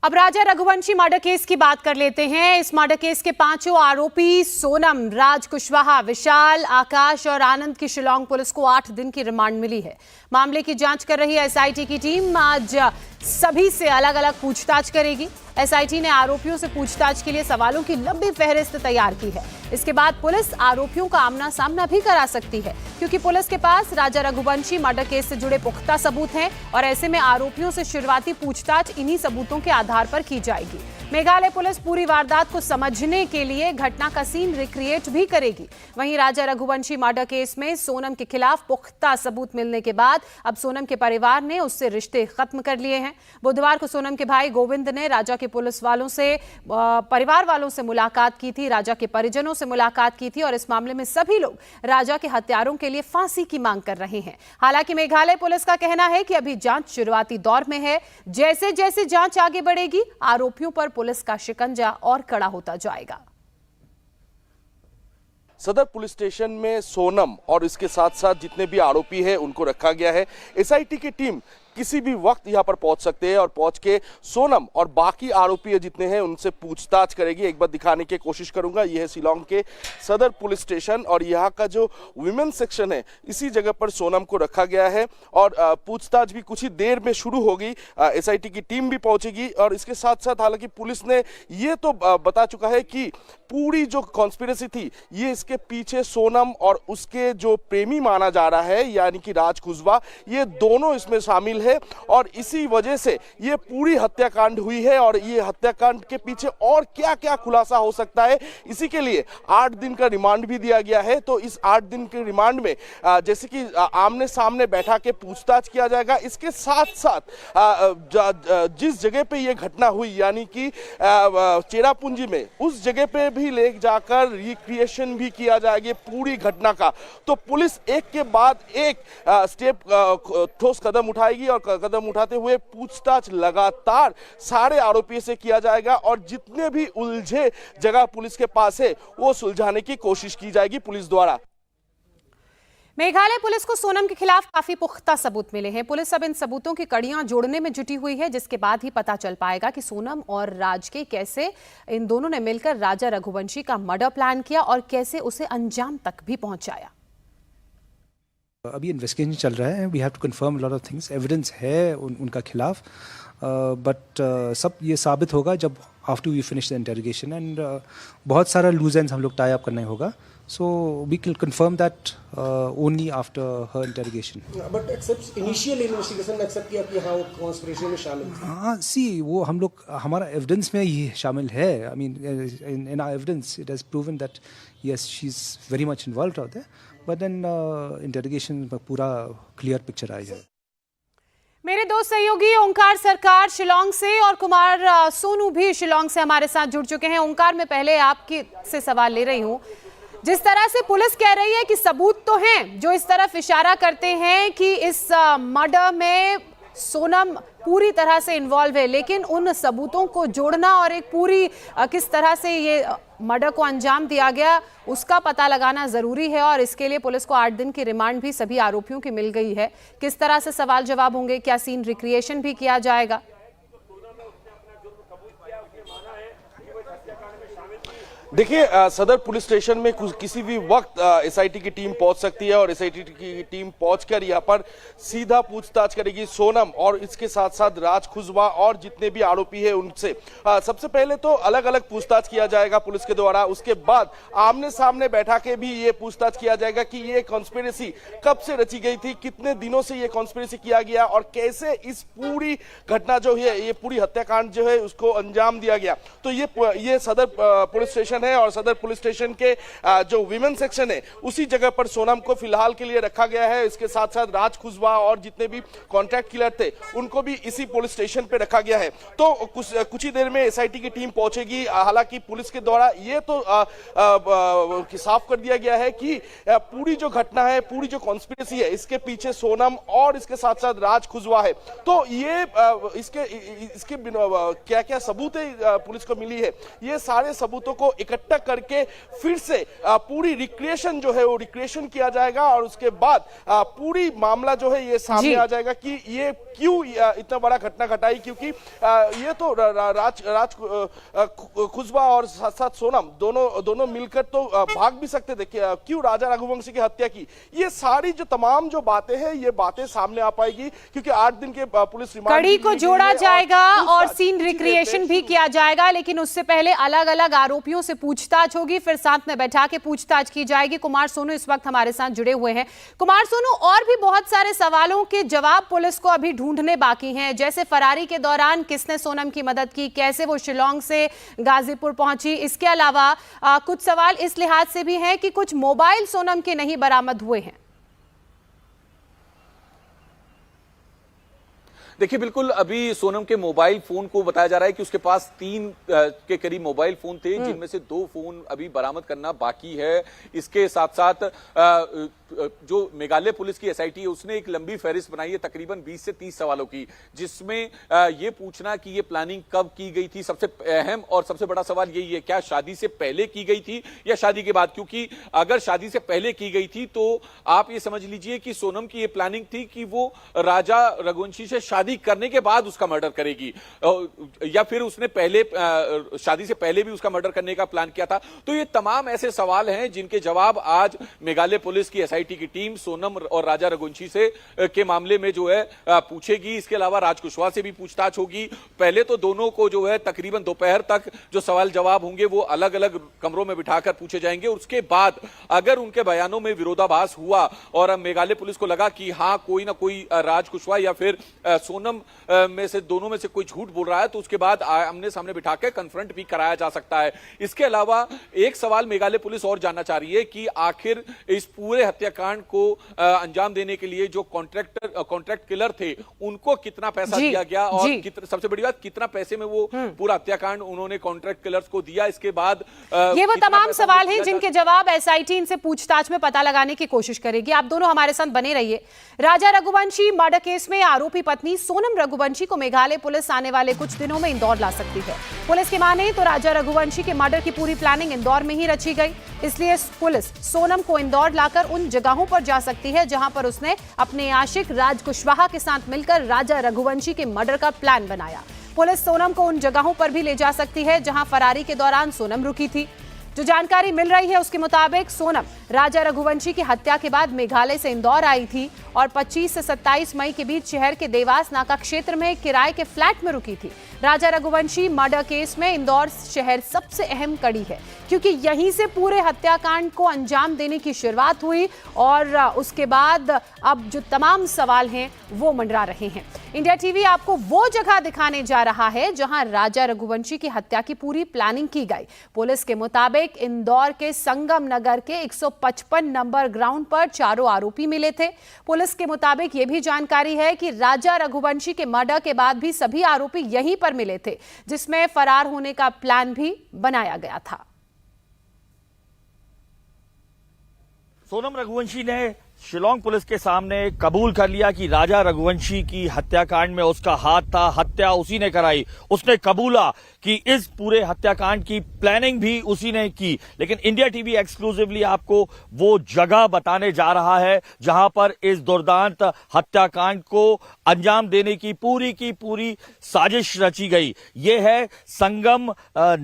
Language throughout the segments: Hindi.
अब राजा रघुवंशी मर्डर केस की बात कर लेते हैं। इस मर्डर केस के पांचों आरोपी सोनम, राज कुशवाहा, विशाल, आकाश और आनंद की शिलांग पुलिस को 8 दिन की रिमांड मिली है। मामले की जांच कर रही एसआईटी की टीम आज सभी से अलग अलग पूछताछ करेगी। एसआईटी ने आरोपियों से पूछताछ के लिए सवालों की लंबी फहरिस्त तैयार की है। इसके बाद पुलिस आरोपियों का आमना सामना भी करा सकती है, क्योंकि पुलिस के पास राजा रघुवंशी मर्डर केस से जुड़े पुख्ता सबूत हैं और ऐसे में आरोपियों से शुरुआती पूछताछ इन्हीं सबूतों के आधार पर की जाएगी। मेघालय पुलिस पूरी वारदात को समझने के लिए घटना का सीन रिक्रिएट भी करेगी। वहीं राजा रघुवंशी मर्डर केस में सोनम के खिलाफ पुख्ता सबूत मिलने के बाद अब सोनम के परिवार ने उससे रिश्ते खत्म कर लिए हैं। बुधवार को सोनम के भाई गोविंद ने राजा के पुलिस वालों से, परिवार वालों से मुलाकात की थी, राजा के परिजनों से मुलाकात की थी और इस मामले में सभी लोग राजा के हत्यारों के लिए फांसी की मांग कर रहे हैं। हालांकि मेघालय पुलिस का कहना है कि अभी जांच शुरुआती दौर में है। जैसे जैसे जांच आगे बढ़ेगी, आरोपियों पर पुलिस का शिकंजा और कड़ा होता जाएगा। सदर पुलिस स्टेशन में सोनम और इसके साथ साथ जितने भी आरोपी हैं उनको रखा गया है। एसआईटी की टीम किसी भी वक्त यहां पर पहुंच सकते हैं और पहुंच के सोनम और बाकी आरोपी जितने हैं उनसे पूछताछ करेगी। एक बार दिखाने की कोशिश करूंगा, यह है शिलांग के सदर पुलिस स्टेशन और यहाँ का जो वुमेन सेक्शन है, इसी जगह पर सोनम को रखा गया है और पूछताछ भी कुछ ही देर में शुरू होगी। एसआईटी की टीम भी पहुंचेगी और इसके साथ साथ हालांकि पुलिस ने ये तो बता चुका है कि पूरी जो कॉन्स्पिरेसी थी ये इसके पीछे सोनम और उसके जो प्रेमी माना जा रहा है यानी कि राज कुशवाहा, ये दोनों इसमें शामिल है और इसी वजह से ये पूरी हत्याकांड हुई है। और ये हत्याकांड के पीछे और क्या क्या खुलासा हो सकता है, इसी के लिए 8 दिन का रिमांड भी दिया गया है। तो इस 8 दिन के रिमांड में जैसे कि आमने सामने बैठा के पूछताछ किया जाएगा। इसके साथ साथ जिस जगह पे ये घटना हुई यानी कि चेरापूंजी में, उस जगह पे भी ले जाकर रिक्रिएशन भी किया जाएगा पूरी घटना का। तो पुलिस एक के बाद एक स्टेप ठोस कदम उठाएगी और कदम उठाते हुए पूछताछ लगातार सारे आरोपी से किया जाएगा और जितने भी उलझे जगह पुलिस के पास है वो सुलझाने की कोशिश की जाएगी पुलिस द्वारा। मेघालय पुलिस को सोनम के खिलाफ काफी पुख्ता सबूत मिले हैं। पुलिस अब इन सबूतों की कड़ियां जोड़ने में जुटी हुई है, जिसके बाद ही पता चल पाएगा कि सोनम और राज के कैसे इन दोनों ने मिलकर राजा रघुवंशी का मर्डर प्लान किया और कैसे उसे अंजाम तक भी पहुंचाया। अभी इन्वेस्टिगेशन चल रहा है। We have to confirm lot of things. Evidence है उनका खिलाफ, बट सब ये साबित होगा जब after we finish the interrogation and बहुत सारा लूज एंड्स हम लोग टाई अप करना होगा। So we can confirm that only after her interrogation. But except initial investigation में accept किया कि हाँ वो conspiracy में शामिल थी। हाँ, see वो हम लोग हमारा evidence में ये शामिल है। I mean in our evidence it has proven that yes she's very much involved out there. But then interrogation में पूरा clear picture आ जाए। मेरे दो सहयोगी ओंकार सरकार शिलांग से और कुमार सोनू भी शिलांग से हमारे साथ जुड़ चुके हैं। ओंकार, मैं पहले आपकी से सवाल ले रही हूँ। जिस तरह से पुलिस कह रही है कि सबूत तो हैं जो इस तरफ इशारा करते हैं कि इस मर्डर में सोनम पूरी तरह से इन्वॉल्व है, लेकिन उन सबूतों को जोड़ना और एक पूरी किस तरह से ये मर्डर को अंजाम दिया गया उसका पता लगाना जरूरी है और इसके लिए पुलिस को 8 दिन की रिमांड भी सभी आरोपियों की मिल गई है। किस तरह से सवाल जवाब होंगे, क्या सीन रिक्रिएशन भी किया जाएगा? देखिए, सदर पुलिस स्टेशन में किसी भी वक्त एसआईटी की टीम पहुंच सकती है और एसआईटी की टीम पहुंचकर यहां पर सीधा पूछताछ करेगी सोनम और इसके साथ साथ राज कुशवाहा और जितने भी आरोपी हैं उनसे। सबसे पहले तो अलग अलग पूछताछ किया जाएगा पुलिस के द्वारा, उसके बाद आमने सामने बैठा के भी ये पूछताछ किया जाएगा कि ये कॉन्स्पिरेसी कब से रची गई थी, कितने दिनों से ये कॉन्स्पिरेसी किया गया और कैसे इस पूरी घटना जो है, ये पूरी हत्याकांड जो है उसको अंजाम दिया गया। तो ये सदर पुलिस स्टेशन है और सदर पुलिस स्टेशन के जो विमेन सेक्शन है उसी जगह पर सोनम को फिलहाल के लिए रखा गया है। इसके साथ साथ राज कुशवाहा और जितने भी कॉन्ट्रैक्ट किलर थे उनको भी इसी पुलिस स्टेशन पे रखा गया है। तो कुछ ही देर में एसआईटी की टीम पहुंचेगी। हालांकि पुलिस के द्वारा ये तो साफ कर दिया गया है कि पूरी जो घटना है, पूरी जो कॉन्स्पिरेसी है, इसके पीछे सोनम और इसके साथ साथ राज कुशवाहा है। तो ये इसके क्या क्या सबूत पुलिस को मिली है, ये सारे सबूतों को इकट्ठा करके फिर से पूरी रिक्रिएशन जो है वो रिक्रिएशन किया जाएगा और उसके बाद पूरी मामला जो है ये सामने आ जाएगा कि ये क्यों इतना बड़ा घटना घटाई, क्योंकि ये तो राज कुशवाहा और साथ साथ सोनम दोनों मिलकर तो भाग भी सकते थे, क्यों राजा रघुवंशी की हत्या की। ये सारी जो तमाम जो बातें हैं ये बातें सामने आ पाएगी, क्योंकि 8 दिन के पुलिस रिमांड कड़ी को जोड़ा जाएगा और सीन रिक्रिएशन भी किया जाएगा, लेकिन उससे पहले अलग अलग आरोपियों से पूछताछ होगी, फिर साथ में बैठा के पूछताछ की जाएगी। कुमार सोनू इस वक्त हमारे साथ जुड़े हुए हैं। कुमार सोनू, और भी बहुत सारे सवालों के जवाब पुलिस को अभी ढूंढने बाकी हैं, जैसे फरारी के दौरान किसने सोनम की मदद की, कैसे वो शिलोंग से गाजीपुर पहुंची। इसके अलावा कुछ सवाल इस लिहाज से भी हैं कि कुछ मोबाइल सोनम के नहीं बरामद हुए हैं। देखिए, बिल्कुल अभी सोनम के मोबाइल फोन को बताया जा रहा है कि उसके पास 3 के करीब मोबाइल फोन थे, जिनमें से 2 फोन अभी बरामद करना बाकी है। इसके साथ साथ जो मेघालय पुलिस की एसआईटी है उसने एक लंबी फहरिस्त बनाई है तकरीबन 20 से 30 सवालों की, जिसमें ये पूछना कि ये प्लानिंग कब की गई थी। सबसे अहम और सबसे बड़ा सवाल यही है, क्या शादी से पहले की गई थी या शादी के बाद, क्योंकि अगर शादी से पहले की गई थी तो आप ये समझ लीजिए कि सोनम की ये प्लानिंग थी कि वो राजा रघुवंशी से शादी करने के बाद उसका मर्डर करेगी, या फिर उसने पहले शादी से पहले भी उसका मर्डर करने का प्लान किया था। तो ये तमाम ऐसे सवाल हैं जिनके जवाब आज मेघालय पुलिस की एसआईटी की टीम सोनम और राजा रघुवंशी से के मामले में जो है पूछेगी। इसके अलावा राज कुशवाहा से भी पूछताछ होगी। पहले तो दोनों को जो है तकरीबन दोपहर तक जो सवाल जवाब होंगे वो अलग अलग कमरों में बिठाकर पूछे जाएंगे। उसके बाद अगर उनके बयानों में विरोधाभास हुआ और मेघालय पुलिस को लगा कि हाँ कोई ना कोई राज कुशवाहा या फिर सोनम में से दोनों में से कोई झूठ बोल रहा है, तो उसके बाद आमने सामने बिठाकर कन्फ्रंट भी कराया जा सकता है। इसके अलावा एक सवाल मेघालय पुलिस और जानना चाह रही है कि आखिर इस पूरे हत्याकांड को अंजाम देने के लिए जो कॉन्ट्रैक्ट किलर थे उनको कितना पैसा दिया गया, और सबसे बड़ी बात कितना पैसे में वो पूरा हत्याकांड उन्होंने कॉन्ट्रैक्ट किलर्स को दिया। इसके बाद ये वो तमाम सवाल हैं जिनके जवाब एसआईटी इनसे पूछताछ में पता लगाने की कोशिश करेगी। आप दोनों हमारे साथ बने रहिए। राजा रघुवंशी मर्डर केस में आरोपी पत्नी सोनम रघुवंशी को मेघालय पुलिस आने वाले कुछ दिनों में इंदौर ला सकती है। पुलिस की माने तो राजा रघुवंशी के मर्डर की पूरी प्लानिंग इंदौर में ही रची गई, इसलिए पुलिस सोनम को इंदौर लाकर उन जगहों पर जा सकती है जहां पर उसने अपने आशिक राज कुशवाहा के साथ मिलकर राजा रघुवंशी के मर्डर का प्लान बनाया। पुलिस सोनम को उन जगहों पर भी ले जा सकती है जहां फरारी के दौरान सोनम रुकी थी। जो जानकारी मिल रही है उसके मुताबिक सोनम राजा रघुवंशी की हत्या के बाद मेघालय से इंदौर आई थी और 25 से 27 मई के बीच शहर के देवास नाका क्षेत्र में किराए के फ्लैट में रुकी थी। राजा रघुवंशी मर्डर केस में इंदौर शहर सबसे अहम कड़ी है, क्योंकि यहीं से पूरे हत्याकांड को अंजाम देने की शुरुआत हुई और उसके बाद अब जो तमाम सवाल हैं वो मंडरा रहे हैं। इंडिया टीवी आपको वो जगह दिखाने जा रहा है जहां राजा रघुवंशी की हत्या की पूरी प्लानिंग की गई। पुलिस के मुताबिक इंदौर के संगम नगर के 155 नंबर ग्राउंड पर चारों आरोपी मिले थे। पुलिस के मुताबिक यह भी जानकारी है कि राजा रघुवंशी के मर्डर के बाद भी सभी आरोपी यहीं पर मिले थे, जिसमें फरार होने का प्लान भी बनाया गया था। सोनम रघुवंशी ने शिलोंग पुलिस के सामने कबूल कर लिया कि राजा रघुवंशी की हत्याकांड में उसका हाथ था, हत्या उसी ने कराई। उसने कबूला कि इस पूरे हत्याकांड की प्लानिंग भी उसी ने की। लेकिन इंडिया टीवी एक्सक्लूसिवली आपको वो जगह बताने जा रहा है जहां पर इस दुर्दांत हत्याकांड को अंजाम देने की पूरी साजिश रची गई। ये है संगम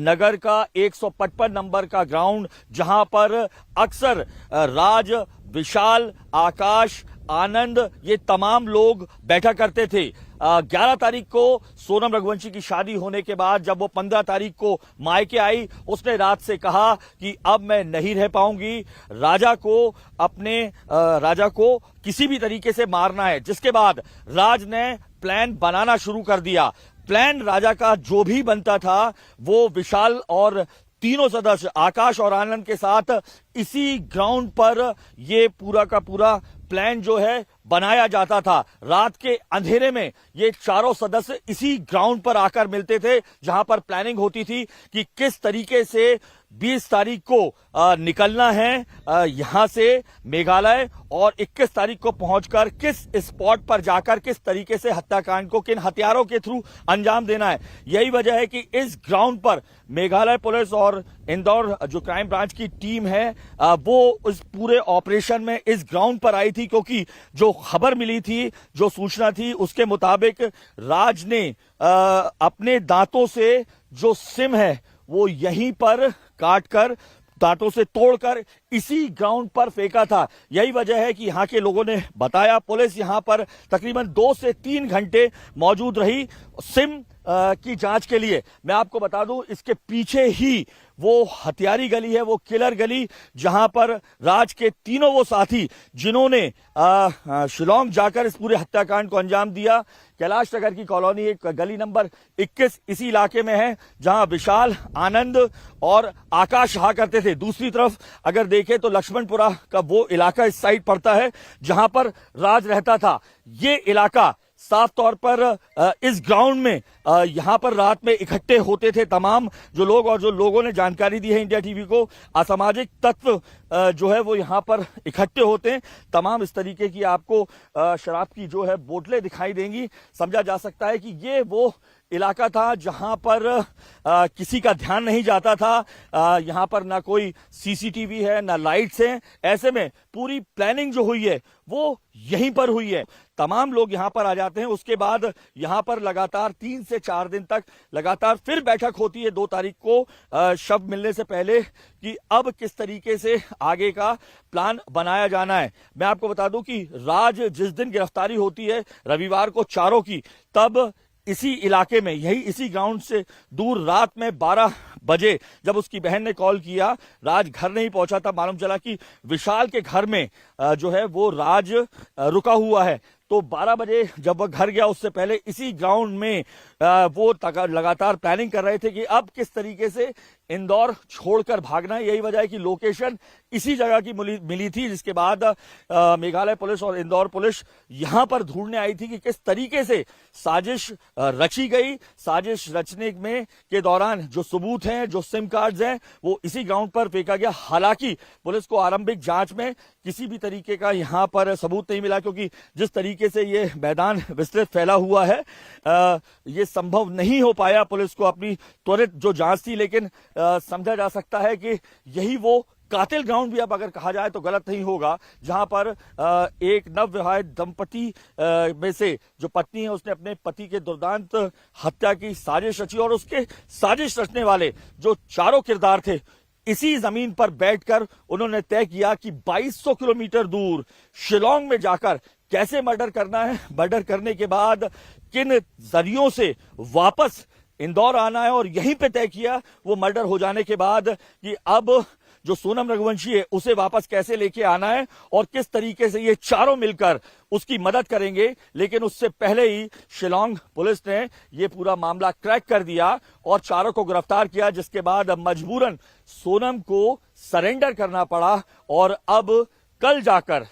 नगर का 155 नंबर का ग्राउंड, जहां पर अक्सर राज, विशाल, आकाश, आनंद ये तमाम लोग बैठा करते थे। 11 तारीख को सोनम रघुवंशी की शादी होने के बाद जब वो 15 तारीख को मायके आई, उसने रात से कहा कि अब मैं नहीं रह पाऊंगी, राजा को किसी भी तरीके से मारना है। जिसके बाद राज ने प्लान बनाना शुरू कर दिया। प्लान राजा का जो भी बनता था वो विशाल और तीनों सदस्य आकाश और आनंद के साथ इसी ग्राउंड पर ये पूरा का पूरा प्लान जो है बनाया जाता था। रात के अंधेरे में ये चारों सदस्य इसी ग्राउंड पर आकर मिलते थे, जहां पर प्लानिंग होती थी कि किस तरीके से 20 तारीख को निकलना है यहां से मेघालय, और 21 तारीख को पहुंचकर किस स्पॉट पर जाकर किस तरीके से हत्याकांड को किन हथियारों के थ्रू अंजाम देना है। यही वजह है कि इस ग्राउंड पर मेघालय पुलिस और इंदौर जो क्राइम ब्रांच की टीम है वो इस पूरे ऑपरेशन में इस ग्राउंड पर आई थी, क्योंकि जो खबर मिली थी, जो सूचना थी, उसके मुताबिक राज ने अपने दांतों से जो सिम है वो यहीं पर काटकर, दांतों से तोड़कर इसी ग्राउंड पर फेंका था। यही वजह है कि यहां के लोगों ने बताया, पुलिस यहां पर तकरीबन 2 से 3 घंटे मौजूद रही सिम की जांच के लिए। मैं आपको बता दूं, इसके पीछे ही वो हथियारी गली है, वो किलर गली, जहां पर राज के तीनों वो साथी जिन्होंने शिलोंग जाकर इस पूरे हत्याकांड को अंजाम दिया, कैलाश नगर की कॉलोनी एक गली नंबर 21 इसी इलाके में है, जहां विशाल, आनंद और आकाश रहा करते थे। दूसरी तरफ अगर देखें तो लक्ष्मणपुरा का वो इलाका इस साइड पड़ता है जहां पर राज रहता था। ये इलाका साफ तौर पर इस ग्राउंड में यहां पर रात में इकट्ठे होते थे तमाम जो लोग, और जो लोगों ने जानकारी दी है इंडिया टीवी को, असामाजिक तत्व जो है वो यहां पर इकट्ठे होते हैं। तमाम इस तरीके की आपको शराब की जो है बोतलें दिखाई देंगी। समझा जा सकता है कि ये वो इलाका था जहां पर किसी का ध्यान नहीं जाता था। यहां पर ना कोई सीसीटीवी है, ना लाइट्स हैं। ऐसे में पूरी प्लानिंग जो हुई है वो यहीं पर हुई है। तमाम लोग यहां पर आ जाते हैं। उसके बाद यहां पर लगातार 3 से 4 दिन तक लगातार फिर बैठक होती है 2 तारीख को शव मिलने से पहले, कि अब किस तरीके से आगे का प्लान बनाया जाना है। मैं आपको बता दूं कि राज जिस दिन गिरफ्तारी होती है रविवार को चारों की, तब इसी इलाके में, यही इसी ग्राउंड से दूर रात में 12 बजे जब उसकी बहन ने कॉल किया, राज घर नहीं पहुंचा था। मालूम चला कि विशाल के घर में जो है वो राज रुका हुआ है। तो 12 बजे जब वह घर गया, उससे पहले इसी ग्राउंड में वो लगातार प्लानिंग कर रहे थे कि अब किस तरीके से इंदौर छोड़कर भागना है। यही वजह है कि लोकेशन इसी जगह की मिली थी, जिसके बाद मेघालय पुलिस और इंदौर पुलिस यहां पर ढूंढने आई थी कि किस तरीके से साजिश रची गई। साजिश रचने में के दौरान जो सबूत हैं, जो सिम कार्ड्स हैं, वो इसी ग्राउंड पर फेंका गया। हालांकि पुलिस को आरंभिक जांच में किसी भी तरीके का यहां पर सबूत नहीं मिला, क्योंकि जिस तरीके से ये मैदान विस्तृत फैला हुआ है, ये संभव नहीं हो पाया पुलिस को अपनी त्वरित जो जांच थी। लेकिन समझा जा सकता है कि यही वो कातिल ग्राउंड भी अब अगर कहा जाए तो गलत नहीं होगा, जहां पर एक नवविवाहित दंपति में से जो पत्नी है उसने अपने पति के दुर्दांत हत्या की साजिश रची, और उसके साजिश रचने वाले जो चारों किरदार थे, इसी जमीन पर बैठकर उन्होंने तय किया कि 2200 किलोमीटर दूर शिलोंग में जाकर कैसे मर्डर करना है, मर्डर करने के बाद किन जरियों से वापस इंदौर आना है, और यहीं पे तय किया वो मर्डर हो जाने के बाद कि अब जो सोनम रघुवंशी है उसे वापस कैसे लेके आना है और किस तरीके से ये चारों मिलकर उसकी मदद करेंगे। लेकिन उससे पहले ही शिलोंग पुलिस ने ये पूरा मामला क्रैक कर दिया और चारों को गिरफ्तार किया, जिसके बाद मजबूरन सोनम को सरेंडर करना पड़ा, और अब कल जाकर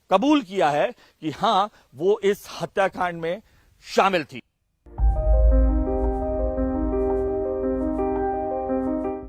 कबूल किया है कि हां वो इस हत्याकांड में शामिल थी।